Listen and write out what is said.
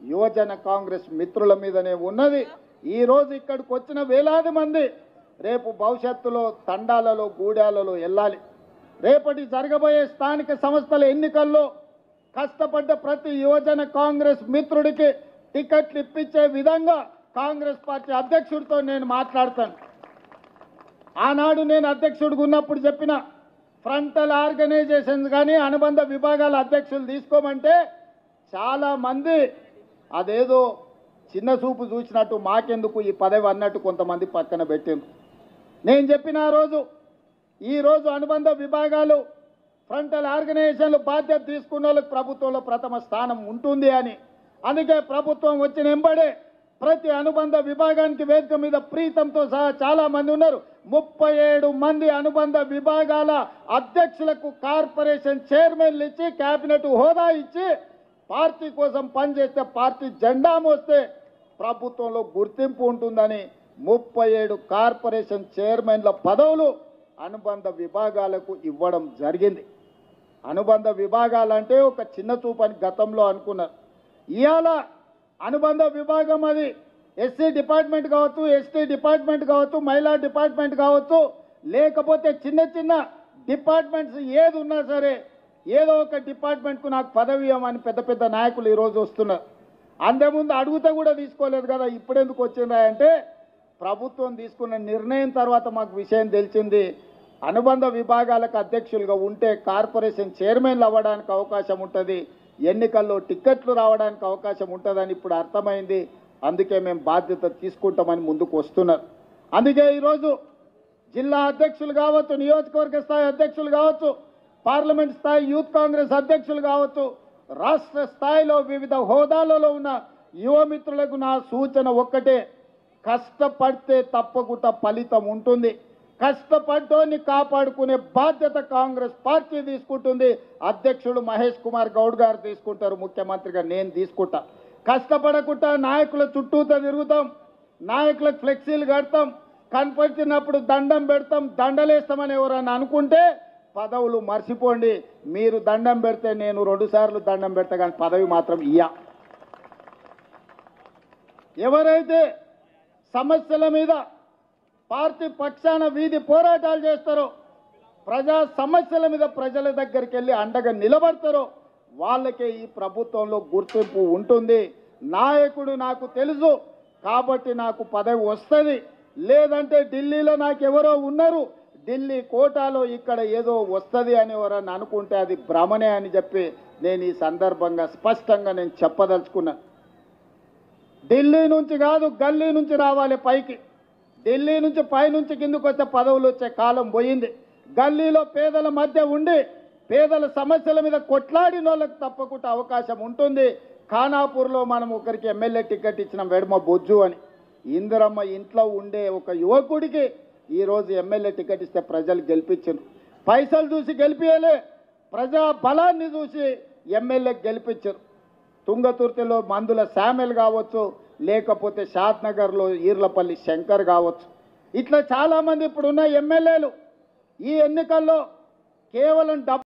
యువజన కాంగ్రెస్ మిత్రుల మీదనే ఉన్నది. ఈరోజు ఇక్కడికి వచ్చిన వేలాది మంది రేపు భవిష్యత్తులో తండాలలో గూడాలలో వెళ్ళాలి. రేపటి జరగబోయే స్థానిక సంస్థల ఎన్నికల్లో కష్టపడ్డ ప్రతి యువజన కాంగ్రెస్ మిత్రుడికి టికెట్లు ఇప్పించే విధంగా కాంగ్రెస్ పార్టీ అధ్యక్షుడితో నేను మాట్లాడతాను. ఆనాడు నేను అధ్యక్షుడిగా ఉన్నప్పుడు చెప్పిన ఫ్రంటల్ ఆర్గనైజేషన్స్ కానీ అనుబంధ విభాగాల అధ్యక్షులు తీసుకోమంటే చాలామంది అదేదో చిన్న చూపు చూసినట్టు మాకెందుకు ఈ పదవి అన్నట్టు కొంతమంది పక్కన పెట్టింది. నేను చెప్పిన ఈరోజు అనుబంధ విభాగాలు ఫ్రంటల్ ఆర్గనైజేషన్లు బాధ్యత తీసుకున్న వాళ్ళకి ప్రభుత్వంలో ప్రథమ స్థానం ఉంటుంది అని. అందుకే ప్రభుత్వం వచ్చిన వెంబడే ప్రతి అనుబంధ విభాగానికి వేదిక మీద ప్రీతంతో సహా చాలా మంది ఉన్నారు. 37 మంది అనుబంధ విభాగాల అధ్యక్షులకు కార్పొరేషన్ చైర్మన్లు ఇచ్చి కేబినెట్ హోదా ఇచ్చి పార్టీ కోసం పనిచేస్తే పార్టీ జెండా మోస్తే ప్రభుత్వంలో గుర్తింపు ఉంటుందని 37 కార్పొరేషన్ చైర్మన్ల పదవులు అనుబంధ విభాగాలకు ఇవ్వడం జరిగింది. అనుబంధ విభాగాలంటే ఒక చిన్న చూపని గతంలో అనుకున్నారు. ఇవాళ అనుబంధ విభాగం అది ఎస్సీ డిపార్ట్మెంట్ కావచ్చు, ఎస్టీ డిపార్ట్మెంట్ కావచ్చు, మహిళా డిపార్ట్మెంట్ కావచ్చు, లేకపోతే చిన్న చిన్న డిపార్ట్మెంట్స్ ఏది ఉన్నా సరే ఏదో ఒక డిపార్ట్మెంట్కు నాకు పదవి ఇవ్వమని పెద్ద పెద్ద నాయకులు ఈరోజు వస్తున్నారు. అంతకుముందు అడుగుతా కూడా తీసుకోలేదు కదా, ఇప్పుడెందుకు వచ్చిందా అంటే ప్రభుత్వం తీసుకున్న నిర్ణయం తర్వాత మాకు విషయం తెలిసింది. అనుబంధ విభాగాలకు అధ్యక్షులుగా ఉంటే కార్పొరేషన్ చైర్మన్లు అవ్వడానికి అవకాశం ఉంటుంది, ఎన్నికల్లో టిక్కెట్లు రావడానికి అవకాశం ఉంటుందని ఇప్పుడు అర్థమైంది. అందుకే మేము బాధ్యత తీసుకుంటామని ముందుకు వస్తున్నారు. అందుకే ఈరోజు జిల్లా అధ్యక్షులు కావచ్చు, నియోజకవర్గ స్థాయి అధ్యక్షులు కావచ్చు, పార్లమెంట్ స్థాయి యూత్ కాంగ్రెస్ అధ్యక్షులు కావచ్చు, రాష్ట్ర స్థాయిలో వివిధ హోదాలలో ఉన్న యువమిత్రులకు నా సూచన ఒక్కటే, కష్టపడితే తప్పకుండా ఫలితం ఉంటుంది. కష్టపడ్డోని కాపాడుకునే బాధ్యత కాంగ్రెస్ పార్టీ తీసుకుంటుంది. అధ్యక్షుడు మహేష్ కుమార్ గౌడ్ గారు తీసుకుంటారు, ముఖ్యమంత్రిగా నేను తీసుకుంటా. కష్టపడకుండా నాయకుల చుట్టూతో తిరుగుతాం, నాయకులకు ఫ్లెక్సీలు కడతాం, కనపడినప్పుడు దండం పెడతాం, దండలేస్తామని ఎవరైనా అనుకుంటే పదవులు మర్చిపోండి. మీరు దండం పెడితే నేను 2 సార్లు దండం పెడతా, కానీ పదవి మాత్రం ఇయ్య. ఎవరైతే సమస్యల మీద పార్టీ పక్షాన వీధి పోరాటాలు చేస్తారో, ప్రజా సమస్యల మీద ప్రజల దగ్గరికి వెళ్ళి అండగా నిలబడతారో వాళ్ళకే ఈ ప్రభుత్వంలో గుర్తింపు ఉంటుంది. నాయకుడు నాకు తెలుసు కాబట్టి నాకు పదవి వస్తుంది, లేదంటే ఢిల్లీలో నాకు ఎవరో ఉన్నారు, ఢిల్లీ కోటాలో ఇక్కడ ఏదో వస్తుంది అని ఎవరన్నా అనుకుంటే అది భ్రమనే అని చెప్పి నేను ఈ సందర్భంగా స్పష్టంగా నేను చెప్పదలుచుకున్నా. ఢిల్లీ నుంచి కాదు, గల్లీ నుంచి రావాలి పైకి. ఢిల్లీ నుంచి పైనుంచి కిందకు వచ్చే పదవులు వచ్చే కాలం పోయింది. గల్లీలో పేదల మధ్య ఉండి పేదల సమస్యల మీద కొట్లాడిన వాళ్ళకి తప్పకుండా అవకాశం ఉంటుంది. ఖానాపూర్లో మనం ఒకరికి ఎమ్మెల్యే టికెట్ ఇచ్చిన వెడమ బొజ్జు అని, ఇందిరమ్మ ఇంట్లో ఉండే ఒక యువకుడికి ఈరోజు ఎమ్మెల్యే టికెట్ ఇస్తే ప్రజలు గెలిపించారు. పైసలు చూసి గెలిపియలే, ప్రజా బలాన్ని చూసి ఎమ్మెల్యే గెలిపించారు. తుంగతుర్తిలో మందుల శామెల్ కావచ్చు, లేకపోతే షాద్నగర్లో ఈర్లపల్లి శంకర్ కావచ్చు, ఇట్లా చాలామంది ఇప్పుడున్న ఎమ్మెల్యేలు ఈ ఎన్నికల్లో కేవలం